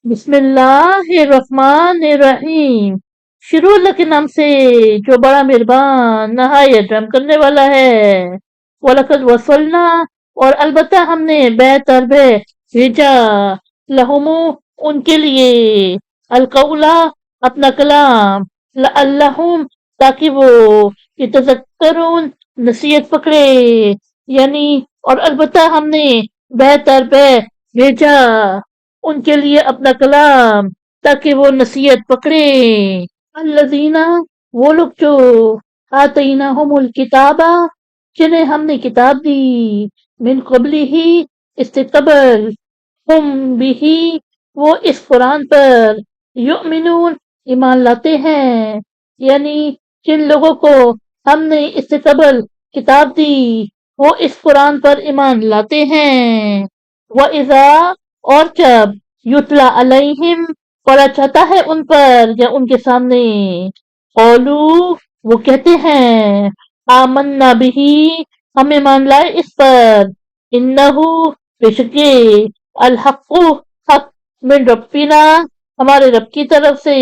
بسم اللہ الرحمن الرحیم۔ شروع اللہ کے نام سے جو بڑا مہربان نہایت رحم کرنے والا ہے۔ وَلَقَدْ وَصَّلْنَا اور البتہ ہم نے بہتر بھیجا لہم ان کے لیے القولا اپنا کلام لعلہم تاکہ وہ یتذکرون نصیحت پکڑے، یعنی اور البتہ ہم نے بہتر بھیجا ان کے لیے اپنا کلام تاکہ وہ نصیحت پکڑے۔ الذین وہ لوگ جو آتیناہم الکتاب جنہیں ہم نے کتاب دی، من قبل ہی اس سے قبل، ہم بھی وہ اس قرآن پر یؤمنون ایمان لاتے ہیں، یعنی جن لوگوں کو ہم نے اس سے قبل کتاب دی وہ اس قرآن پر ایمان لاتے ہیں۔ وَإِذَا اور جب یتلا علیہم پڑھا جاتا ہے ان پر یا ان کے سامنے، قولو وہ کہتے ہیں، آمنا بہ ہم ایمان لائے اس پر، انہو بے شک یہ الحق حق من ربنا ہمارے رب کی طرف سے،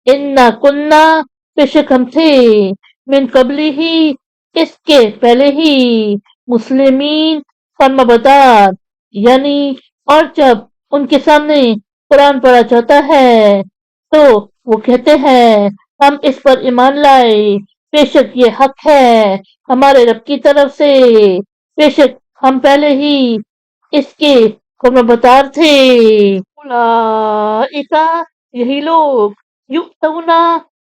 انا کننا بے شک ہم تھے، من قبل ہی اس کے پہلے ہی، مسلمین فرمانبردار، یعنی اور جب ان کے سامنے قرآن پڑھا جاتا ہے تو وہ کہتے ہیں ہم اس پر ایمان لائے، بے شک یہ حق ہے ہمارے رب کی طرف سے، بے شک ہم پہلے ہی اس کے فرمانبردار تھے۔ اولئک یہی لوگ، یؤتونا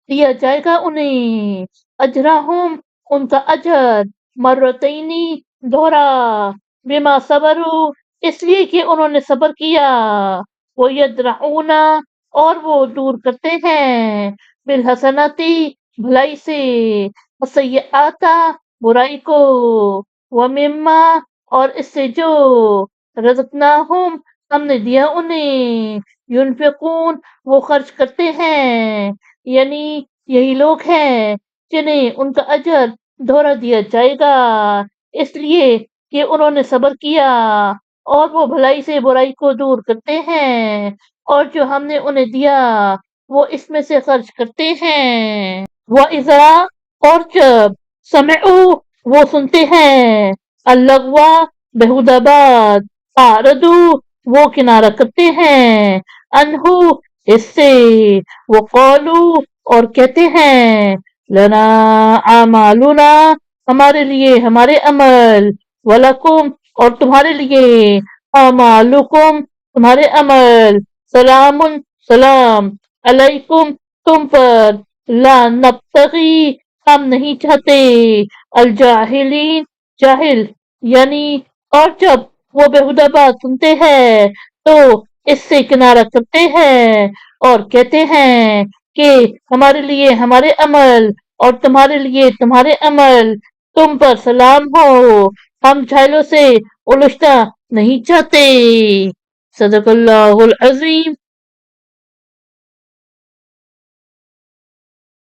دیا جائے گا انہیں، اجرہم ان کا اجر، مرتینی دوہرا، بما صبروا اس لیے کہ انہوں نے صبر کیا، وہ یدرعون اور وہ دور کرتے ہیں، بالحسناتی بھلائی سے، السیئات برائی کو، ومما اور اس سے جو رزقناہم ہم نے دیا انہیں، ينفقون وہ خرچ کرتے ہیں، یعنی یہی لوگ ہیں جنہیں ان کا اجر دوہرا دیا جائے گا، اس لیے کہ انہوں نے صبر کیا اور وہ بھلائی سے برائی کو دور کرتے ہیں، اور جو ہم نے انہیں دیا وہ اس میں سے خرچ کرتے ہیں۔ وَإِذَا اور جب سمعوا وہ سنتے ہیں، اللغو بیہودہ بات، اعرضوا وہ کنارہ کرتے ہیں، عنہ اس سے، وقالوا اور کہتے ہیں، لنا اعمالنا ہمارے لیے ہمارے عمل، ولکم اور تمہارے لیے اعمالکم تمہارے عمل، سلام سلام، علیکم تم پر، لا نبتغی ہم نہیں چاہتے، الجاہلین جاہل، یعنی اور جب وہ بیہودہ بات سنتے ہیں تو اس سے کنارہ کرتے ہیں اور کہتے ہیں کہ ہمارے لیے ہمارے عمل اور تمہارے لیے تمہارے عمل، تم پر سلام ہو، ہم جاہلوں سے الجھنا نہیں چاہتے۔ صدق اللہ العظیم۔